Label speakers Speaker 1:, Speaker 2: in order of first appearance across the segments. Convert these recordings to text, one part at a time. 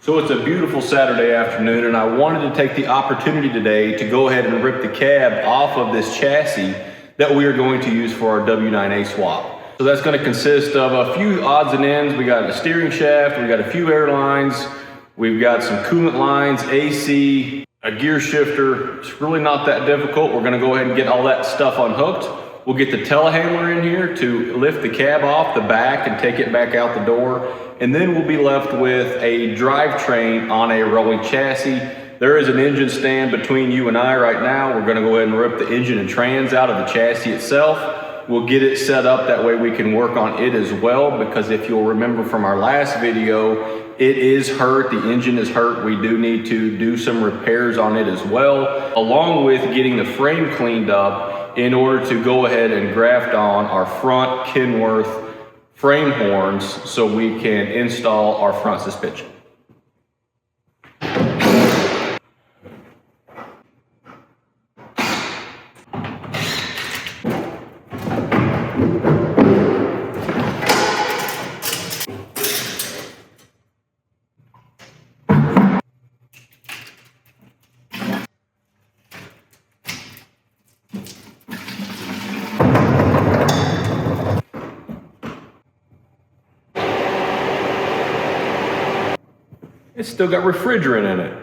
Speaker 1: So it's a beautiful Saturday afternoon, and I wanted to take the opportunity today to go ahead and rip the cab off of this chassis that we are going to use for our W900a swap. So that's going to consist of a few odds and ends. We got a steering shaft, we got a few air lines, we've got some coolant lines, AC, a gear shifter. It's really not that difficult. We're going to go ahead and get all that stuff unhooked. We'll get the telehandler in here to lift the cab off the back and take it back out the door. And then we'll be left with a drivetrain on a rolling chassis. There is an engine stand between you and I right now. We're gonna go ahead and rip the engine and trans out of the chassis itself. We'll get it set up, that way we can work on it as well, because if you'll remember from our last video, it is hurt, the engine is hurt. We do need to do some repairs on it as well, along with getting the frame cleaned up in order to go ahead and graft on our front Kenworth frame horns so we can install our front suspension. It's still got refrigerant in it.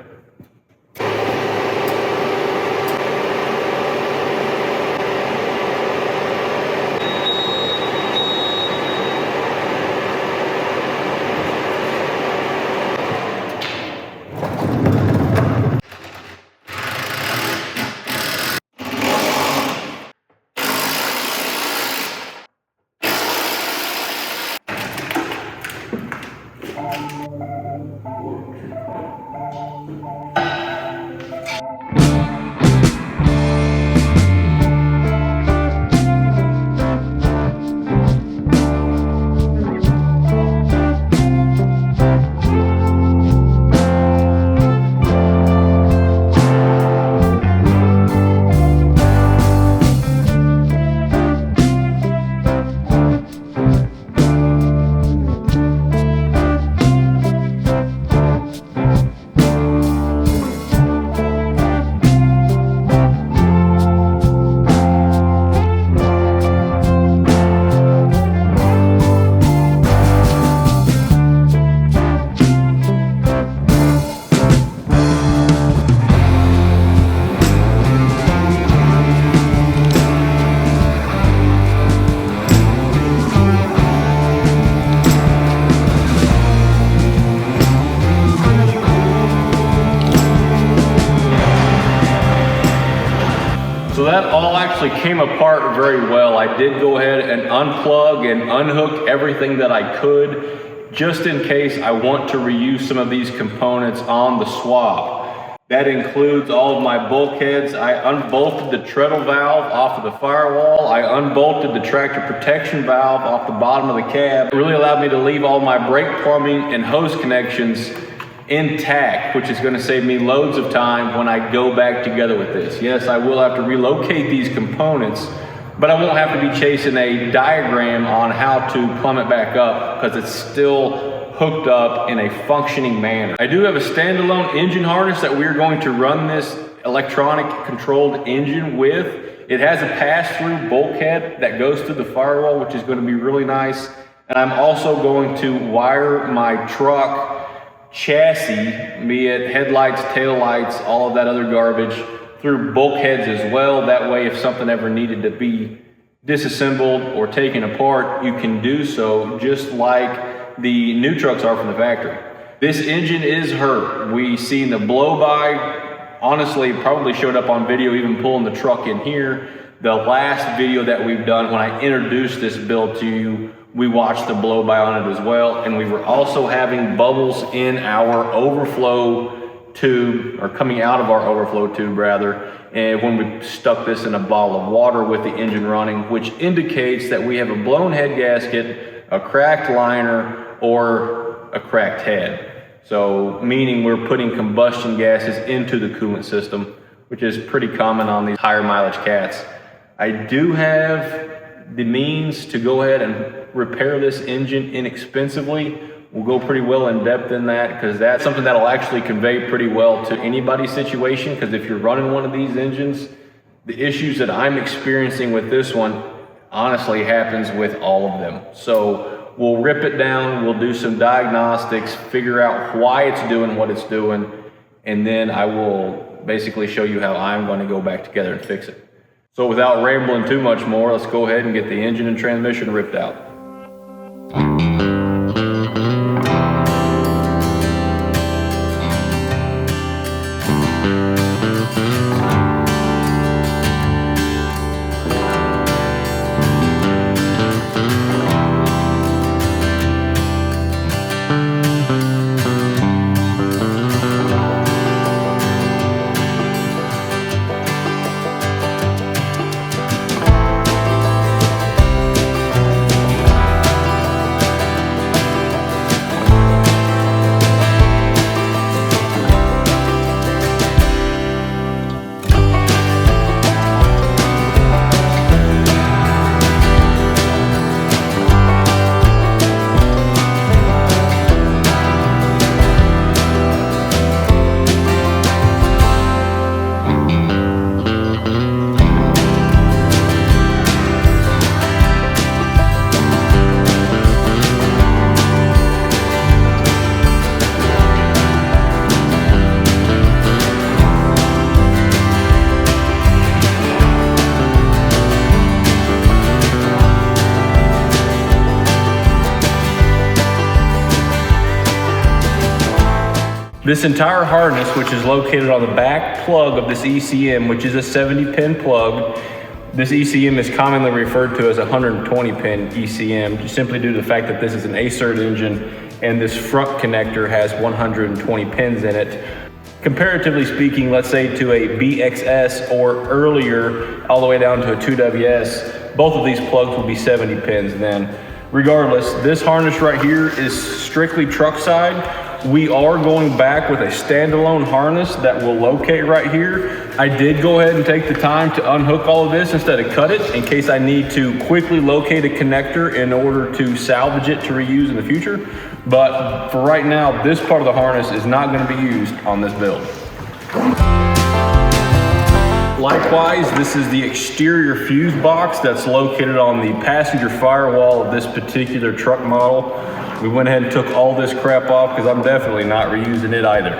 Speaker 1: So that all actually came apart very well. I did go ahead and unplug and unhook everything that I could, just in case I want to reuse some of these components on the swap. That includes all of my bulkheads. I unbolted the treadle valve off of the firewall. I unbolted the tractor protection valve off the bottom of the cab. It really allowed me to leave all my brake plumbing and hose connections intact, which is going to save me loads of time when I go back together with this. Yes, I will have to relocate these components, but I won't have to be chasing a diagram on how to plumb it back up because it's still hooked up in a functioning manner. I do have a standalone engine harness that we're going to run this electronic controlled engine with. It has a pass-through bulkhead that goes through the firewall, which is going to be really nice. And I'm also going to wire my truck chassis, be it headlights, taillights, all of that other garbage, through bulkheads as well. That way, if something ever needed to be disassembled or taken apart, you can do so just like the new trucks are from the factory. This engine is hurt. We seen the blow by, honestly, probably showed up on video even pulling the truck in here. The last video that we've done when I introduced this build to you, we watched the blow by on it as well, and we were also having bubbles in our overflow tube, or coming out of our overflow tube rather, and when we stuck this in a bottle of water with the engine running, which indicates that we have a blown head gasket, a cracked liner, or a cracked head. So meaning we're putting combustion gases into the coolant system, which is pretty common on these higher mileage cats. I do have the means to go ahead and repair this engine inexpensively We'll go pretty well in depth in that, because that's something that'll actually convey pretty well to anybody's situation. Because if you're running one of these engines, the issues that I'm experiencing with this one honestly happens with all of them. So we'll rip it down, we'll do some diagnostics, figure out why it's doing what it's doing, and then I will basically show you how I'm going to go back together and fix it. So without rambling too much more, let's go ahead and get the engine and transmission ripped out. This entire harness, which is located on the back plug of this ECM, which is a 70-pin plug, this ECM is commonly referred to as a 120-pin ECM, simply due to the fact that this is an ACERT engine and this front connector has 120 pins in it. Comparatively speaking, let's say to a BXS or earlier, all the way down to a 2WS, both of these plugs will be 70 pins then. Regardless, this harness right here is strictly truck side. We are going back with a standalone harness that will locate right here. I did go ahead and take the time to unhook all of this instead of cut it, in case I need to quickly locate a connector in order to salvage it to reuse in the future. But for right now, this part of the harness is not going to be used on this build. Likewise, this is the exterior fuse box that's located on the passenger firewall of this particular truck model. We went ahead and took all this crap off because I'm definitely not reusing it either.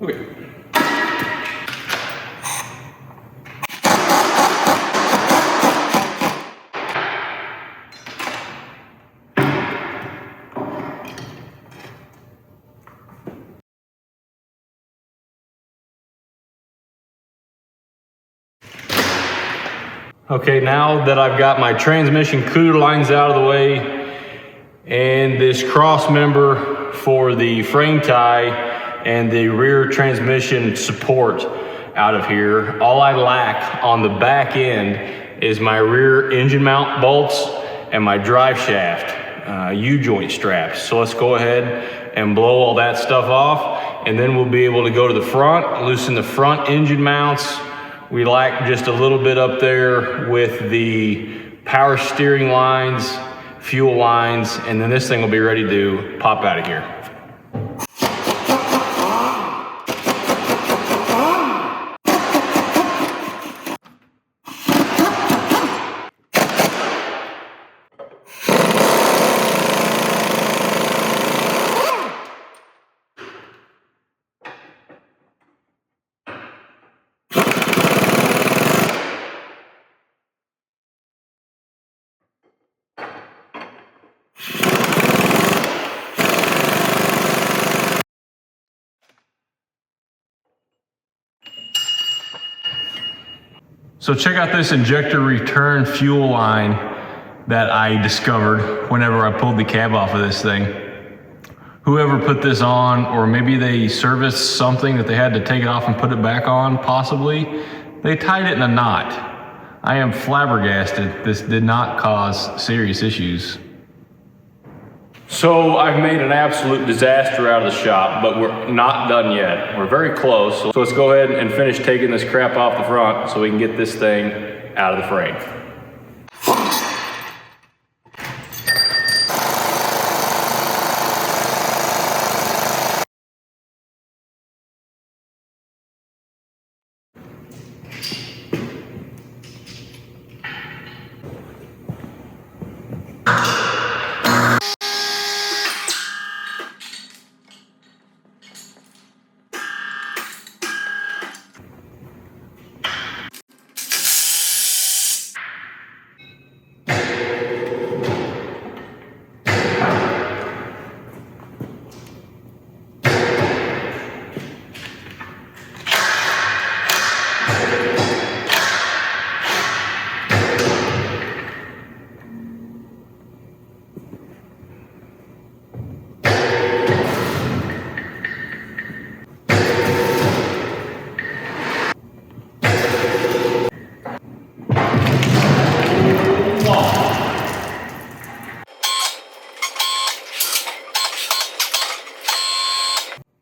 Speaker 1: Okay. Okay, now that I've got my transmission cooler lines out of the way and this cross member for the frame tie and the rear transmission support out of here, all I lack on the back end is my rear engine mount bolts and my drive shaft U-joint straps. So let's go ahead and blow all that stuff off, and then we'll be able to go to the front, loosen the front engine mounts. We lack just a little bit up there with the power steering lines, fuel lines, and then this thing will be ready to pop out of here. So check out this injector return fuel line that I discovered whenever I pulled the cab off of this thing. Whoever put this on, or maybe they serviced something that they had to take it off and put it back on, possibly, they tied it in a knot. I am flabbergasted this did not cause serious issues. So I've made an absolute disaster out of the shop, but we're not done yet. We're very close. So let's go ahead and finish taking this crap off the front so we can get this thing out of the frame.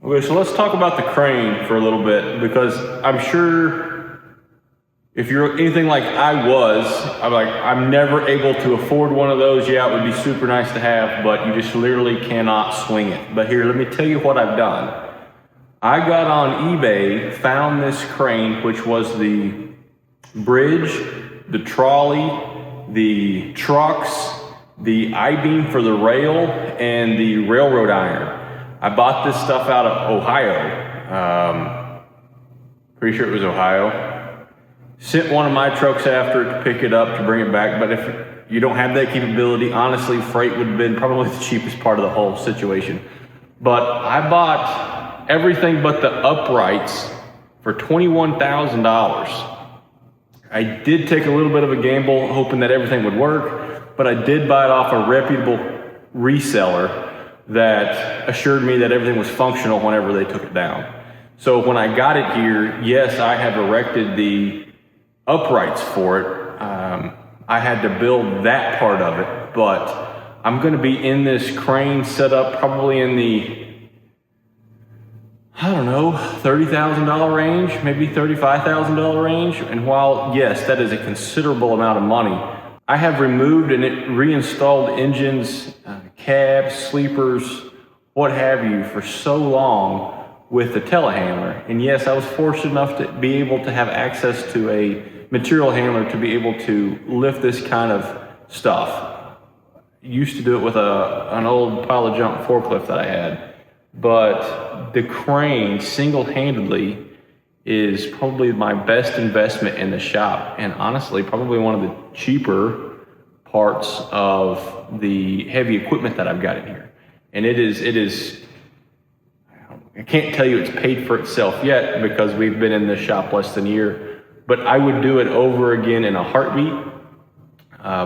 Speaker 1: Okay, so let's talk about the crane for a little bit, because I'm sure if you're anything like I was, I'm never able to afford one of those. Yeah, it would be super nice to have, but you just literally cannot swing it. But here, let me tell you what I've done. I got on eBay, found this crane, which was the bridge, the trolley, the trucks, the I-beam for the rail, and the railroad iron. I bought this stuff out of Ohio. Pretty sure it was Ohio. Sent one of my trucks after it to pick it up to bring it back. But if you don't have that capability, honestly, freight would have been probably the cheapest part of the whole situation. But I bought everything but the uprights for $21,000. I did take a little bit of a gamble hoping that everything would work, but I did buy it off a reputable reseller that assured me that everything was functional whenever they took it down. So when I got it here, yes, I have erected the uprights for it. I had to build that part of it, but I'm gonna be in this crane set up probably in the, I don't know, $30,000 range, maybe $35,000 range. And while, yes, that is a considerable amount of money, I have removed and reinstalled engines, cabs, sleepers, what have you, for so long with the telehandler. And yes, I was fortunate enough to be able to have access to a material handler to be able to lift this kind of stuff. Used to do it with an old pile of junk forklift that I had. But the crane single-handedly is probably my best investment in the shop, and honestly probably one of the cheaper parts of the heavy equipment that I've got in here. And it is I can't tell you it's paid for itself yet because we've been in this shop less than a year, but I would do it over again in a heartbeat.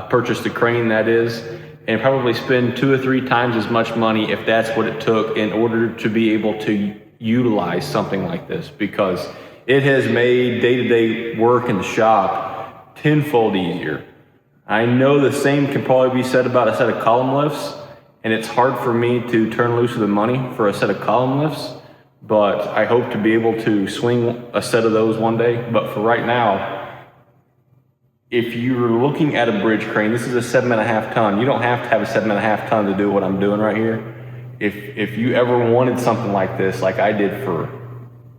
Speaker 1: Purchase the crane, that is, and probably spend 2 or 3 times as much money if that's what it took in order to be able to utilize something like this, because it has made day-to-day work in the shop tenfold easier. I know the same can probably be said about a set of column lifts, and it's hard for me to turn loose of the money for a set of column lifts, but I hope to be able to swing a set of those one day. But for right now, if you're looking at a bridge crane, this is a 7.5 ton. You don't have to have a 7.5 ton to do what I'm doing right here. If you ever wanted something like this, like I did for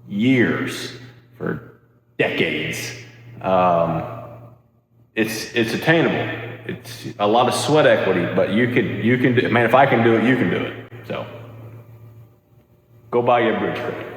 Speaker 1: years, for decades, it's attainable. It's a lot of sweat equity, but you can do it. Man, if I can do it, you can do it. So go buy you a bridge crane.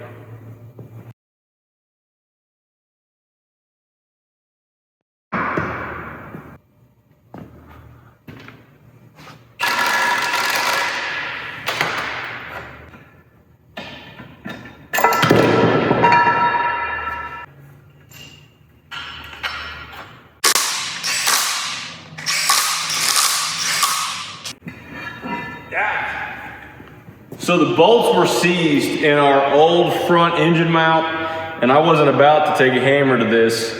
Speaker 1: So the bolts were seized in our old front engine mount, and I wasn't about to take a hammer to this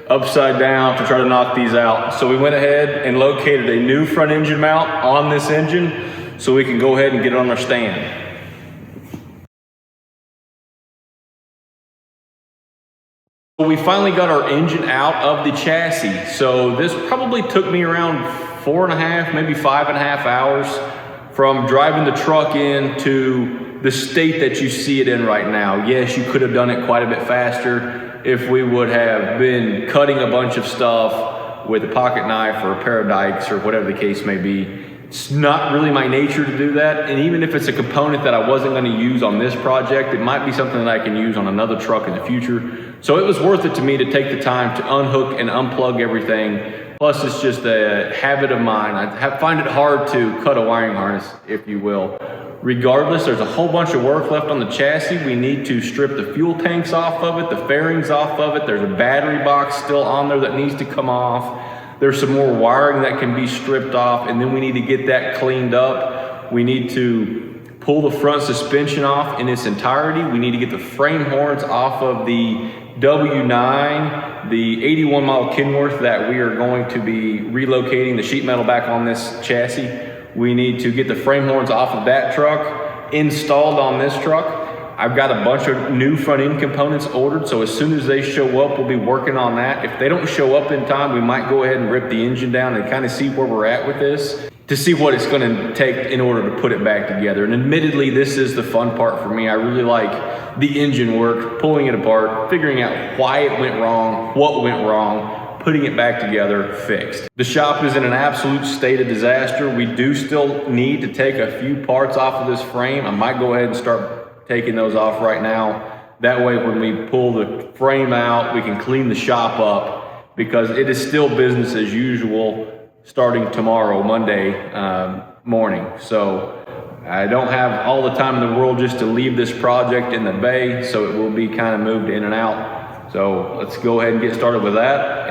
Speaker 1: upside down to try to knock these out. So we went ahead and located a new front engine mount on this engine so we can go ahead and get it on our stand. We finally got our engine out of the chassis. So this probably took me around 4.5, maybe 5.5 hours from driving the truck in to the state that you see it in right now. Yes, you could have done it quite a bit faster if we would have been cutting a bunch of stuff with a pocket knife or a pair of dikes or whatever the case may be. It's not really my nature to do that. And even if it's a component that I wasn't going to use on this project, it might be something that I can use on another truck in the future. So it was worth it to me to take the time to unhook and unplug everything. Plus, it's just a habit of mine. I find it hard to cut a wiring harness, if you will. Regardless, there's a whole bunch of work left on the chassis. We need to strip the fuel tanks off of it, the fairings off of it. There's a battery box still on there that needs to come off. There's some more wiring that can be stripped off, and then we need to get that cleaned up. We need to pull the front suspension off in its entirety. We need to get the frame horns off of the W9, the 81 model Kenworth that we are going to be relocating the sheet metal back on this chassis. We need to get the frame horns off of that truck, installed on this truck. I've got a bunch of new front end components ordered, so as soon as they show up, we'll be working on that. If they don't show up in time, we might go ahead and rip the engine down and kind of see where we're at with this, to see what it's going to take in order to put it back together. And admittedly, this is the fun part for me. I really like the engine work, pulling it apart, figuring out why it went wrong, what went wrong, putting it back together, fixed. The shop is in an absolute state of disaster. We do still need to take a few parts off of this frame. I might go ahead and start taking those off right now. That way, when we pull the frame out, we can clean the shop up, because it is still business as usual starting tomorrow, Monday morning. So I don't have all the time in the world just to leave this project in the bay, so it will be kind of moved in and out. So let's go ahead and get started with that.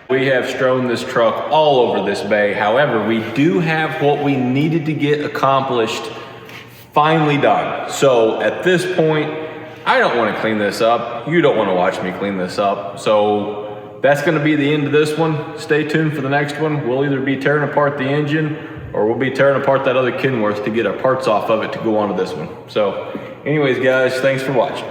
Speaker 1: We have strewn this truck all over this bay. However, we do have what we needed to get accomplished finally done. So at this point, I don't want to clean this up. You don't want to watch me clean this up. So that's going to be the end of this one. Stay tuned for the next one. We'll either be tearing apart the engine, or we'll be tearing apart that other Kenworth to get our parts off of it to go onto this one. So anyways, guys, thanks for watching.